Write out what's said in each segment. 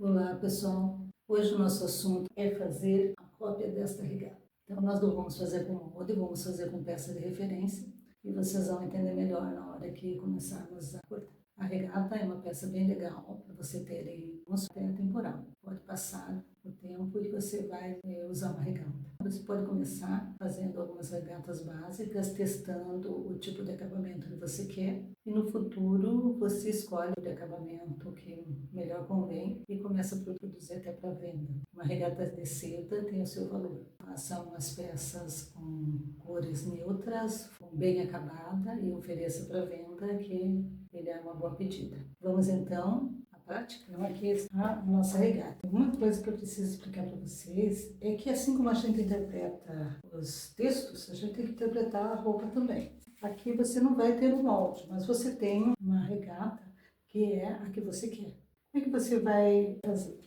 Olá, pessoal. Hoje o nosso assunto é fazer a cópia desta regata. Então, nós não vamos fazer com molde, vamos fazer com peça de referência e vocês vão entender melhor na hora que começarmos a cortar. A regata é uma peça bem legal para você ter uma até temporal. Pode passar o tempo e você vai usar uma regata. Você pode começar fazendo algumas regatas básicas, testando o tipo de acabamento que você quer. E no futuro você escolhe o acabamento que melhor convém e começa a produzir até para venda. Uma regata de seda tem o seu valor. Faça umas peças com cores neutras, bem acabada e ofereça para venda que ele é uma boa pedida. Vamos então à prática. Então aqui está a nossa regata. Uma coisa que eu preciso explicar para vocês é que assim como a gente interpreta os textos, a gente tem que interpretar a roupa também. Aqui você não vai ter um molde, mas você tem uma regata que é a que você quer. Como é que você vai fazer?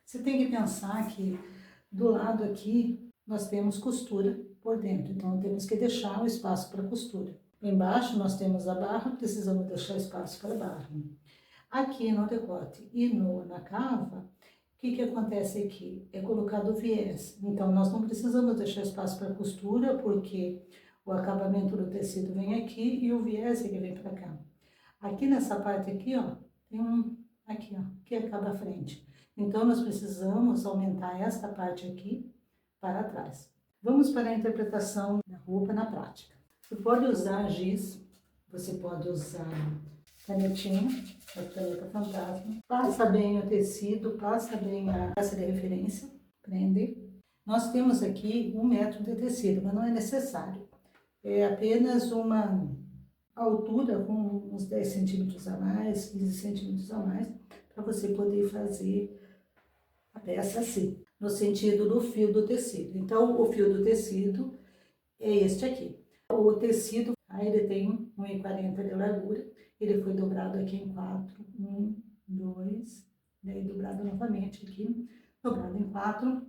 Você tem que pensar que do lado aqui nós temos costura por dentro, então temos que deixar o espaço para costura. Embaixo nós temos a barra, precisamos deixar espaço para a barra. Aqui no decote e na cava, o que acontece aqui? É colocado o viés. Então, nós não precisamos deixar espaço para costura, porque o acabamento do tecido vem aqui e o viés é que vem para cá. Aqui nessa parte aqui, ó, tem aqui, ó, que acaba a frente. Então, nós precisamos aumentar esta parte aqui para trás. Vamos para a interpretação da roupa na prática. Você pode usar giz, você pode usar canetinha, a caneta fantasma. Passa bem o tecido, passa bem a peça de referência, prende. Nós temos aqui 1 metro de tecido, mas não é necessário. É apenas uma altura com uns 10 centímetros a mais, 15 centímetros a mais, para você poder fazer a peça assim, no sentido do fio do tecido. Então, o fio do tecido é este aqui. O tecido, ele tem 1,40 de largura, ele foi dobrado aqui em 4, 1, 2, daí dobrado novamente aqui, dobrado em 4,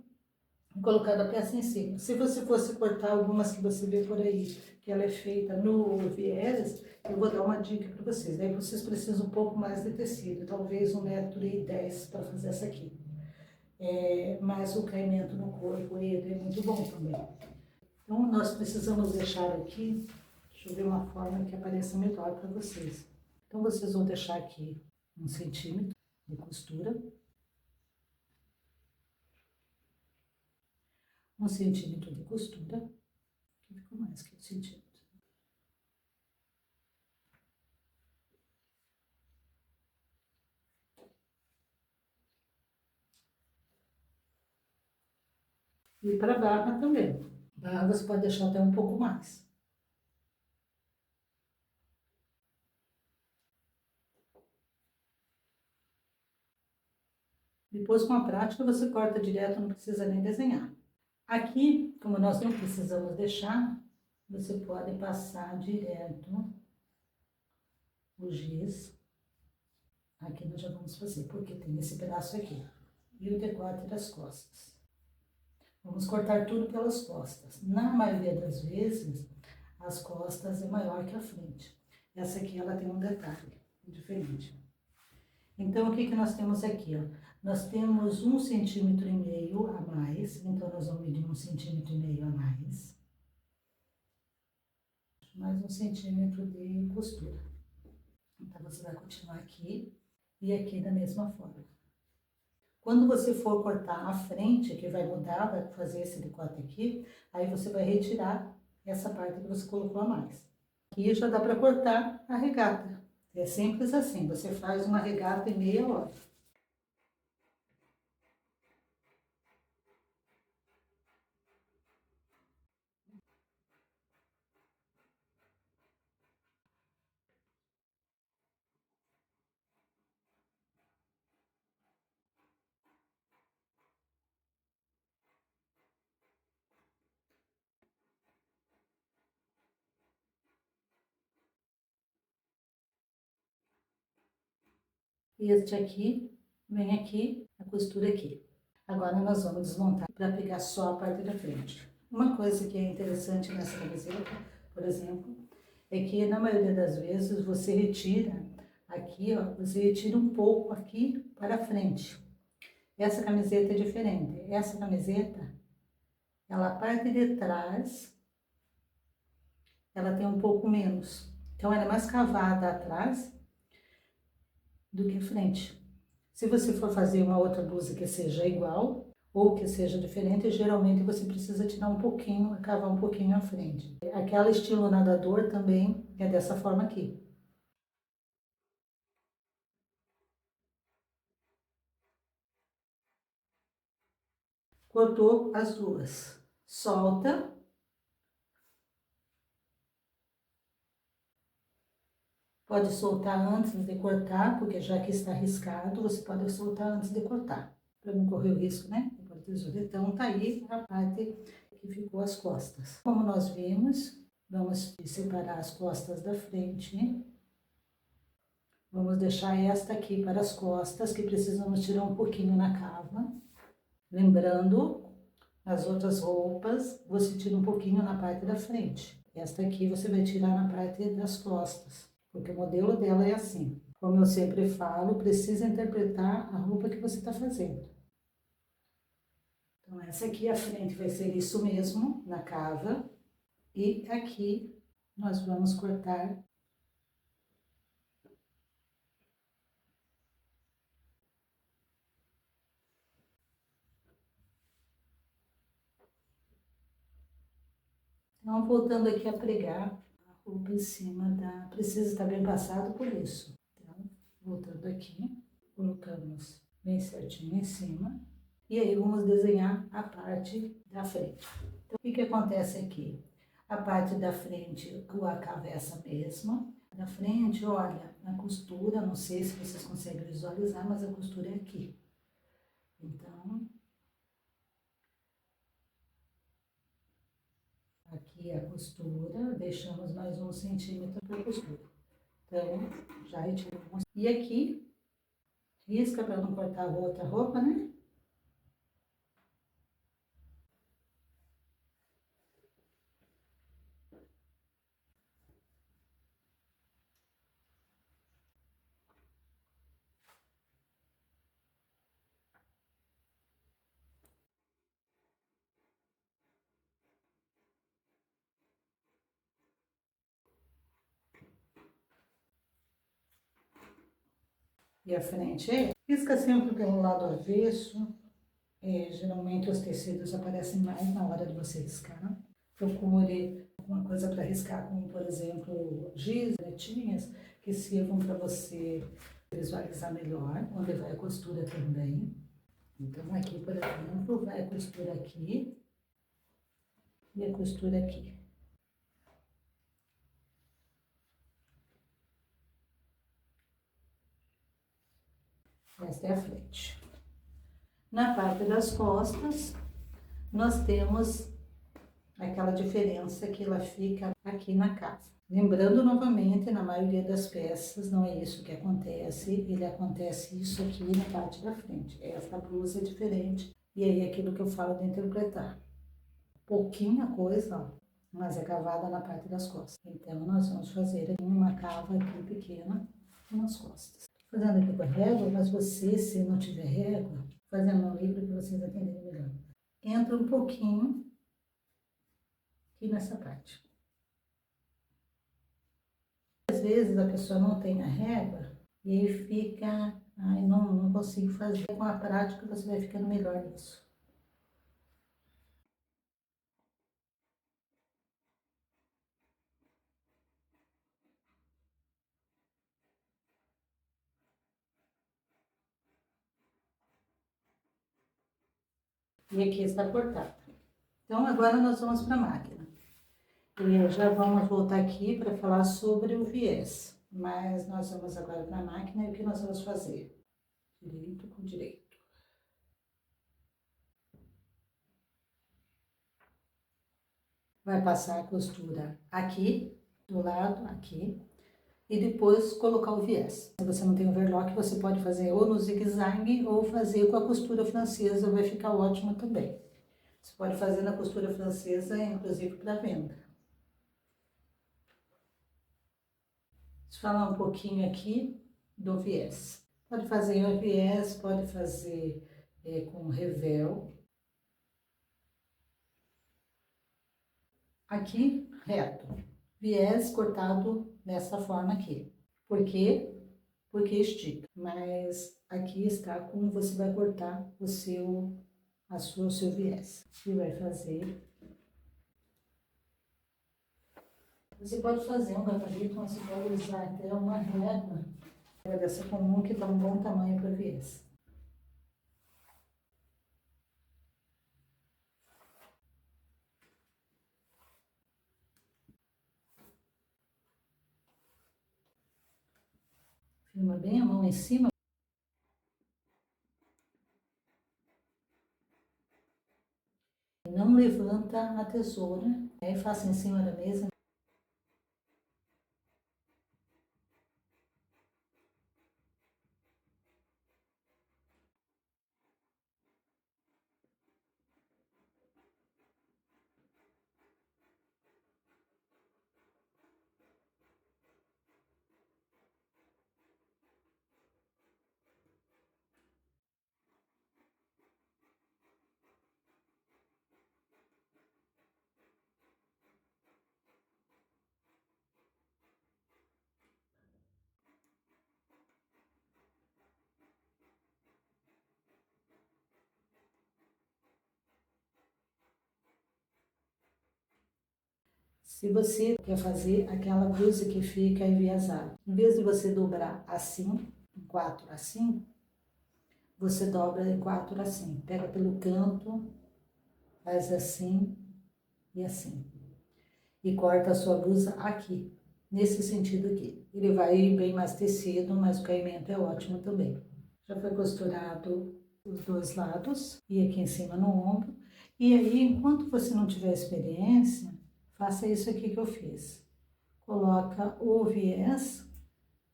e colocado a peça em cima. Se você fosse cortar algumas que você vê por aí, que ela é feita no viés, eu vou dar uma dica para vocês. Daí vocês precisam um pouco mais de tecido, talvez 1,10 m para fazer essa aqui. Mas o caimento no corpo, ele é muito bom também. Então, nós precisamos deixar aqui, deixa eu ver uma forma que apareça melhor para vocês. Então, vocês vão deixar aqui 1 centímetro de costura, 1 centímetro de costura, aqui ficou mais que 1 centímetro. E para a barra também. Barra você pode deixar até um pouco mais. Depois, com a prática, você corta direto, não precisa nem desenhar. Aqui, como nós não precisamos deixar, você pode passar direto o giz. Aqui nós já vamos fazer, porque tem esse pedaço aqui. E o decote das costas. Vamos cortar tudo pelas costas. Na maioria das vezes, as costas é maior que a frente. Essa aqui, ela tem um detalhe diferente. Então, o que nós temos aqui, ó? Nós temos 1,5 centímetro a mais, então nós vamos medir 1,5 centímetro a mais. Mais 1 centímetro de costura. Então, você vai continuar aqui e aqui da mesma forma. Quando você for cortar a frente, que vai mudar, vai fazer esse decote aqui, aí você vai retirar essa parte que você colocou a mais. Aqui já dá para cortar a regata. É simples assim, você faz uma regata em meia hora. Este aqui, vem aqui, a costura aqui. Agora nós vamos desmontar para pegar só a parte da frente. Uma coisa que é interessante nessa camiseta, por exemplo, é que na maioria das vezes você retira aqui, ó, você retira um pouco aqui para frente. Essa camiseta é diferente. Essa camiseta, ela, a parte de trás, ela tem um pouco menos. Então, ela é mais cavada atrás do que a frente. Se você for fazer uma outra blusa que seja igual ou que seja diferente, geralmente você precisa tirar um pouquinho, cavar um pouquinho a frente. Aquela estilo nadador também é dessa forma aqui. Cortou as duas. Solta. Pode soltar antes de cortar, porque já que está riscado, você pode soltar antes de cortar, para não correr o risco, né? Então, tá aí a parte que ficou as costas. Como nós vimos, vamos separar as costas da frente. Vamos deixar esta aqui para as costas, que precisamos tirar um pouquinho na cava. Lembrando, as outras roupas, você tira um pouquinho na parte da frente. Esta aqui você vai tirar na parte das costas, porque o modelo dela é assim. Como eu sempre falo, precisa interpretar a roupa que você está fazendo. Então, essa aqui a frente vai ser isso mesmo, na cava. E aqui nós vamos cortar. Então, voltando aqui a pregar a roupa em cima da... Precisa estar bem passado por isso. Então, voltando aqui, colocamos bem certinho em cima. E aí, vamos desenhar a parte da frente. Então, o que acontece aqui? A parte da frente, a cava é essa mesma. Da frente, olha, a costura, não sei se vocês conseguem visualizar, mas a costura é aqui. Então, aqui é a costura, deixamos mais 1 centímetro para costura. Então, já retiramos. E aqui, risca para não cortar a outra roupa, né? E a frente é. Risca sempre pelo lado avesso. Geralmente os tecidos aparecem mais na hora de você riscar. Procure alguma coisa para riscar, como por exemplo giz, netinhas, que sirvam para você visualizar melhor, onde vai a costura também. Então aqui, por exemplo, vai a costura aqui e a costura aqui. Esta é a frente. Na parte das costas, nós temos aquela diferença que ela fica aqui na cava. Lembrando novamente, na maioria das peças, não é isso que acontece, ele acontece isso aqui na parte da frente. Esta blusa é diferente, e aí é aquilo que eu falo de interpretar. Pouquinha coisa, ó, mas é cavada na parte das costas. Então, nós vamos fazer aqui uma cava aqui pequena nas costas. Fazendo aqui com a régua, mas você, se não tiver régua, fazendo no livro para vocês entenderem melhor. Entra um pouquinho aqui nessa parte. Às vezes a pessoa não tem a régua e aí fica, ai, não consigo fazer. Com a prática você vai ficando melhor nisso. E aqui está cortado. Então agora nós vamos para a máquina. E já vamos voltar aqui para falar sobre o viés. Mas nós vamos agora para a máquina e o que nós vamos fazer? Direito com direito. Vai passar a costura aqui, do lado, aqui, e depois colocar o viés. Se você não tem overlock, você pode fazer ou no zigue-zague ou fazer com a costura francesa, vai ficar ótimo também. Você pode fazer na costura francesa, inclusive para venda. Deixa eu falar um pouquinho aqui do viés. Pode fazer o viés, pode fazer com revel. Aqui, reto. Viés cortado dessa forma aqui. Por quê? Porque estica. Mas aqui está como você vai cortar o seu viés. E vai fazer. Você pode fazer um gabarito, mas você pode usar até uma régua dessa comum que dá um bom tamanho para viés. Firma bem a mão em cima. Não levanta a tesoura, aí faça em cima da mesa. Se você quer fazer aquela blusa que fica enviesada, em vez de você dobrar assim, em 4 assim, você dobra em 4 assim. Pega pelo canto, faz assim e assim. E corta a sua blusa aqui, nesse sentido aqui. Ele vai bem mais tecido, mas o caimento é ótimo também. Já foi costurado os 2 lados e aqui em cima no ombro. E aí, enquanto você não tiver experiência, faça isso aqui que eu fiz. Coloca o viés,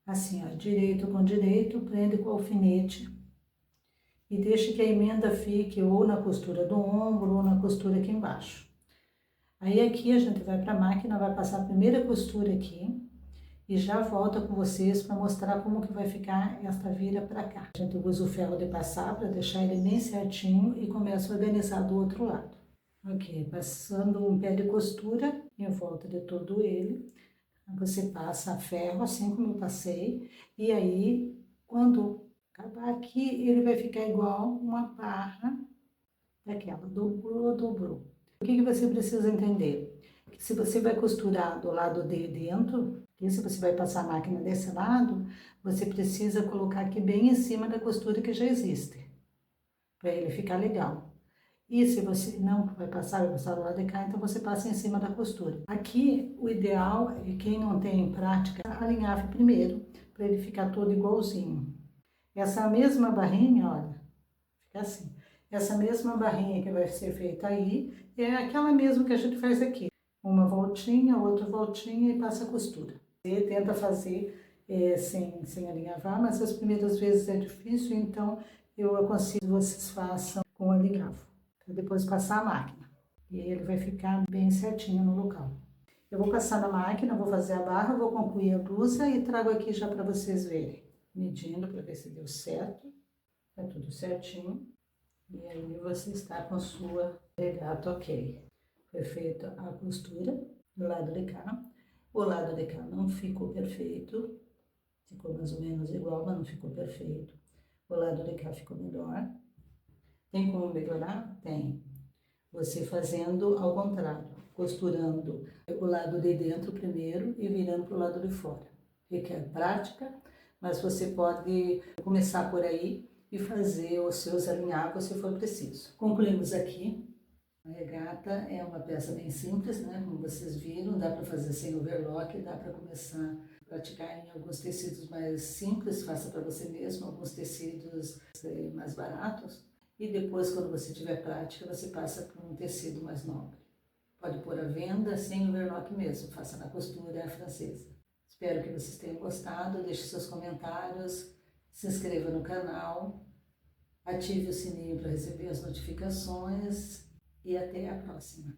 assim, ó, direito com direito, prende com o alfinete e deixa que a emenda fique ou na costura do ombro ou na costura aqui embaixo. Aí aqui a gente vai para a máquina, vai passar a primeira costura aqui e já volta com vocês para mostrar como que vai ficar esta vira para cá. A gente usa o ferro de passar para deixar ele bem certinho e começa a organizar do outro lado. Ok, passando um pé de costura em volta de todo ele, você passa ferro, assim como eu passei, e aí, quando acabar aqui, ele vai ficar igual uma barra daquela, dobrou, dobrou. O que você precisa entender? Que se você vai costurar do lado de dentro, e se você vai passar a máquina desse lado, você precisa colocar aqui bem em cima da costura que já existe, para ele ficar legal. E se você não vai passar do lado de cá, então você passa em cima da costura. Aqui, o ideal é quem não tem prática, alinhar primeiro, para ele ficar todo igualzinho. Essa mesma barrinha, olha, fica assim. Essa mesma barrinha que vai ser feita aí, é aquela mesma que a gente faz aqui. Uma voltinha, outra voltinha e passa a costura. Você tenta fazer sem alinhavar, mas as primeiras vezes é difícil, então eu aconselho que vocês façam com alinhavo. Depois passar a máquina e ele vai ficar bem certinho no local. Eu vou passar na máquina, vou fazer a barra, vou concluir a blusa e trago aqui já para vocês verem. Medindo para ver se deu certo, tá tudo certinho. E aí você está com a sua regata ok. Foi feita a costura do lado de cá. O lado de cá não ficou perfeito, ficou mais ou menos igual, mas não ficou perfeito. O lado de cá ficou melhor. Tem como melhorar? Tem. Você fazendo ao contrário, costurando o lado de dentro primeiro e virando para o lado de fora. Requer prática, mas você pode começar por aí e fazer os seus alinhavos se for preciso. Concluímos aqui. A regata é uma peça bem simples, né? Como vocês viram, dá para fazer sem overlock, dá para começar a praticar em alguns tecidos mais simples, faça para você mesmo, alguns tecidos mais baratos. E depois, quando você tiver prática, você passa para um tecido mais nobre. Pode pôr à venda sem overlock mesmo, faça na costura francesa. Espero que vocês tenham gostado, deixe seus comentários, se inscreva no canal, ative o sininho para receber as notificações e até a próxima.